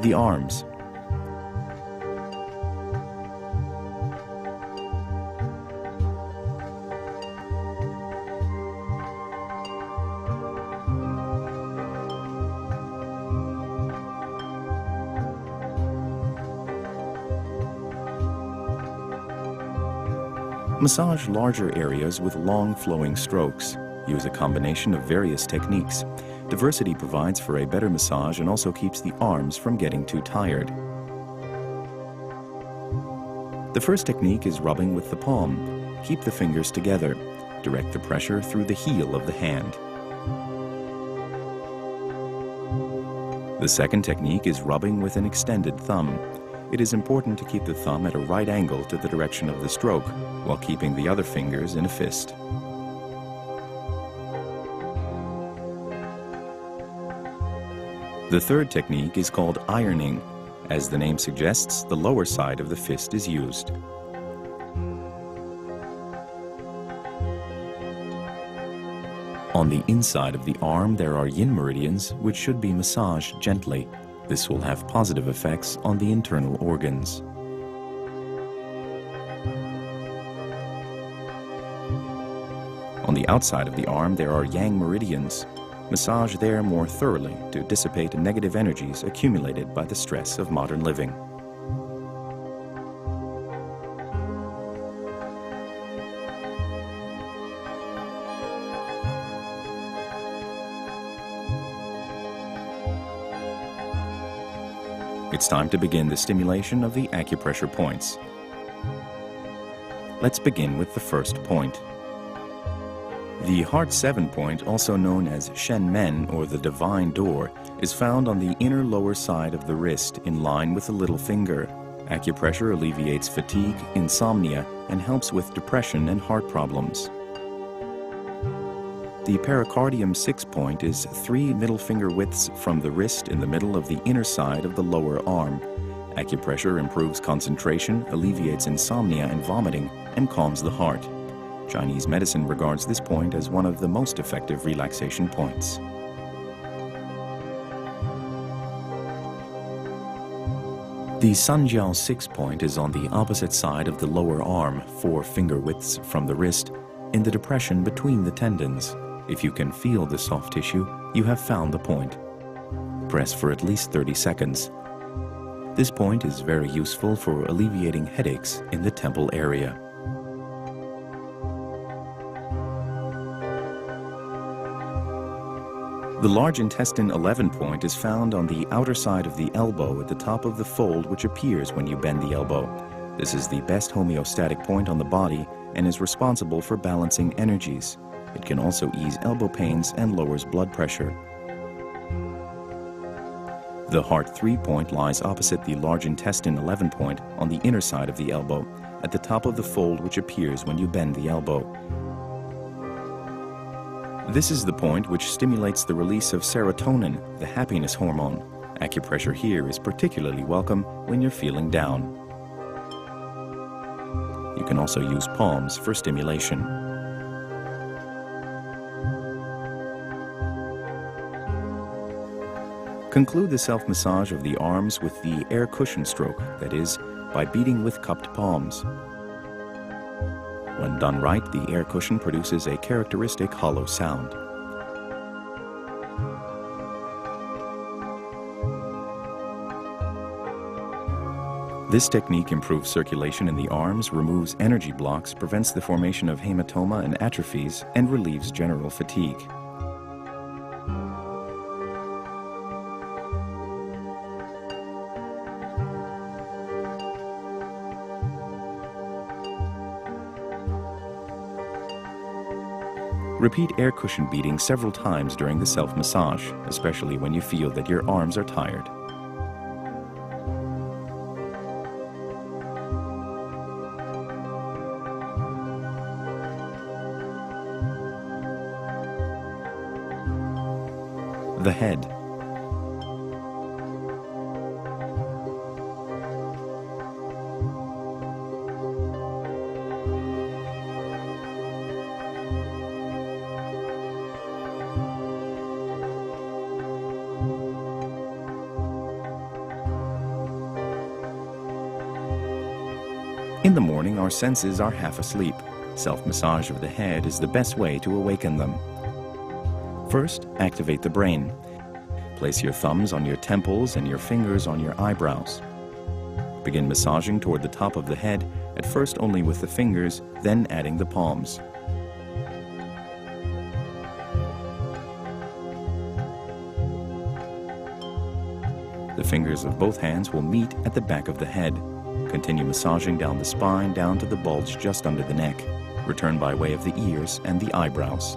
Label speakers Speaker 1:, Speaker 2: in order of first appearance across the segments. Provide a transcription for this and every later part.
Speaker 1: The arms. Massage larger areas with long flowing strokes. Use a combination of various techniques. Diversity provides for a better massage and also keeps the arms from getting too tired. The first technique is rubbing with the palm. Keep the fingers together. Direct the pressure through the heel of the hand. The second technique is rubbing with an extended thumb. It is important to keep the thumb at a right angle to the direction of the stroke, while keeping the other fingers in a fist. The third technique is called ironing. As the name suggests, the lower side of the fist is used. On the inside of the arm, there are yin meridians, which should be massaged gently. This will have positive effects on the internal organs. On the outside of the arm, there are yang meridians. Massage there more thoroughly to dissipate negative energies accumulated by the stress of modern living. It's time to begin the stimulation of the acupressure points. Let's begin with the first point. The Heart 7 point, also known as Shen Men or the Divine Door, is found on the inner lower side of the wrist in line with the little finger. Acupressure alleviates fatigue, insomnia, and helps with depression and heart problems. The Pericardium 6 point is 3 middle finger widths from the wrist in the middle of the inner side of the lower arm. Acupressure improves concentration, alleviates insomnia and vomiting, and calms the heart. Chinese medicine regards this point as one of the most effective relaxation points. The Sanjiao 6 point is on the opposite side of the lower arm, 4 finger widths from the wrist, in the depression between the tendons. If you can feel the soft tissue, you have found the point. Press for at least 30 seconds. This point is very useful for alleviating headaches in the temple area. The large intestine 11 point is found on the outer side of the elbow at the top of the fold which appears when you bend the elbow. This is the best homeostatic point on the body and is responsible for balancing energies. It can also ease elbow pains and lowers blood pressure. The Heart 3 point lies opposite the large intestine 11 point on the inner side of the elbow, at the top of the fold which appears when you bend the elbow. This is the point which stimulates the release of serotonin, the happiness hormone. Acupressure here is particularly welcome when you're feeling down. You can also use palms for stimulation. Conclude the self-massage of the arms with the air cushion stroke, that is, by beating with cupped palms. When done right, the air cushion produces a characteristic hollow sound. This technique improves circulation in the arms, removes energy blocks, prevents the formation of hematoma and atrophies, and relieves general fatigue. Repeat air cushion beating several times during the self-massage, especially when you feel that your arms are tired. The head. In the morning, our senses are half asleep. Self-massage of the head is the best way to awaken them. First, activate the brain. Place your thumbs on your temples and your fingers on your eyebrows. Begin massaging toward the top of the head, at first only with the fingers, then adding the palms. The fingers of both hands will meet at the back of the head. Continue massaging down the spine, down to the bulge just under the neck. Return by way of the ears and the eyebrows.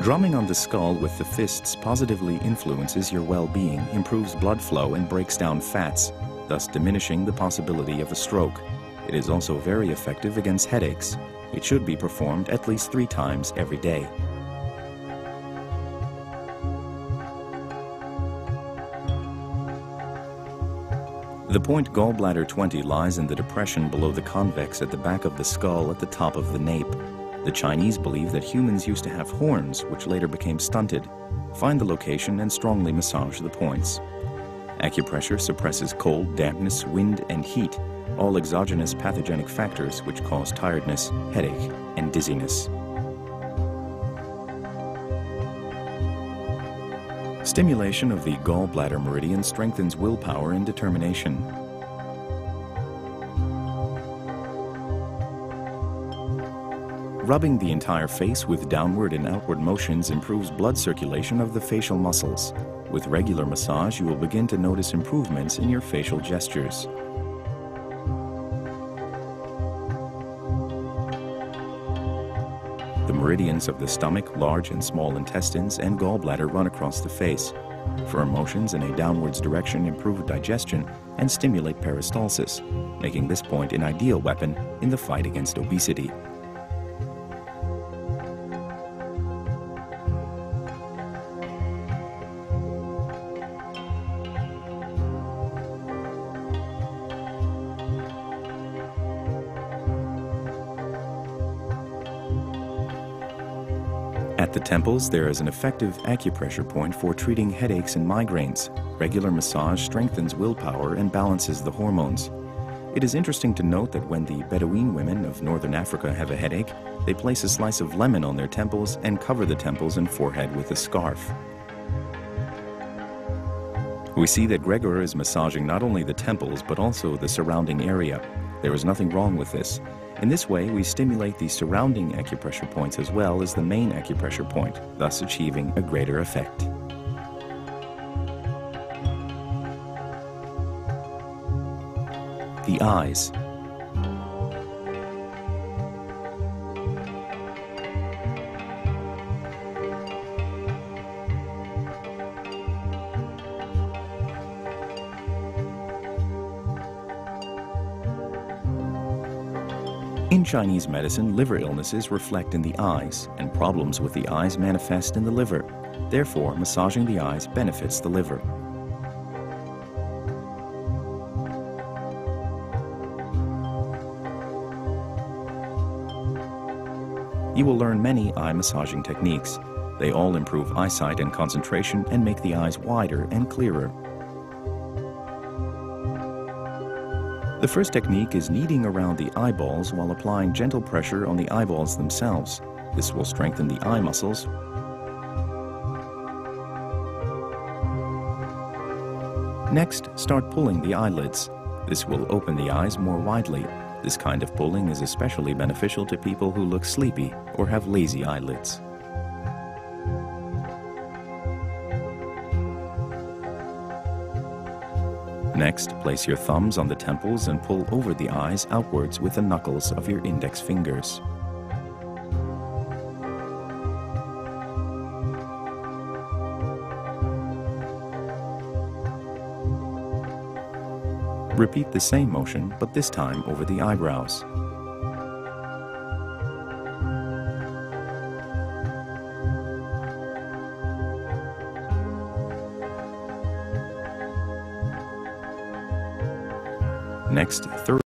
Speaker 1: Drumming on the skull with the fists positively influences your well-being, improves blood flow, and breaks down fats, thus diminishing the possibility of a stroke. It is also very effective against headaches. It should be performed at least 3 times every day. The point gallbladder 20 lies in the depression below the convex at the back of the skull at the top of the nape. The Chinese believe that humans used to have horns, which later became stunted. Find the location and strongly massage the points. Acupressure suppresses cold, dampness, wind, and heat, all exogenous pathogenic factors which cause tiredness, headache, and dizziness. Stimulation of the gallbladder meridian strengthens willpower and determination. Rubbing the entire face with downward and outward motions improves blood circulation of the facial muscles. With regular massage, you will begin to notice improvements in your facial gestures. The meridians of the stomach, large and small intestines, and gallbladder run across the face. Firm motions in a downwards direction improve digestion and stimulate peristalsis, making this point an ideal weapon in the fight against obesity. At the temples, there is an effective acupressure point for treating headaches and migraines. Regular massage strengthens willpower and balances the hormones. It is interesting to note that when the Bedouin women of northern Africa have a headache, they place a slice of lemon on their temples and cover the temples and forehead with a scarf. We see that Gregor is massaging not only the temples but also the surrounding area. There is nothing wrong with this. In this way, we stimulate the surrounding acupressure points as well as the main acupressure point, thus achieving a greater effect. The eyes. In Chinese medicine, liver illnesses reflect in the eyes, and problems with the eyes manifest in the liver. Therefore, massaging the eyes benefits the liver. You will learn many eye massaging techniques. They all improve eyesight and concentration and make the eyes wider and clearer. The first technique is kneading around the eyeballs while applying gentle pressure on the eyeballs themselves. This will strengthen the eye muscles. Next, start pulling the eyelids. This will open the eyes more widely. This kind of pulling is especially beneficial to people who look sleepy or have lazy eyelids. Next, place your thumbs on the temples and pull over the eyes outwards with the knuckles of your index fingers. Repeat the same motion, but this time over the eyebrows. Next, thoroughly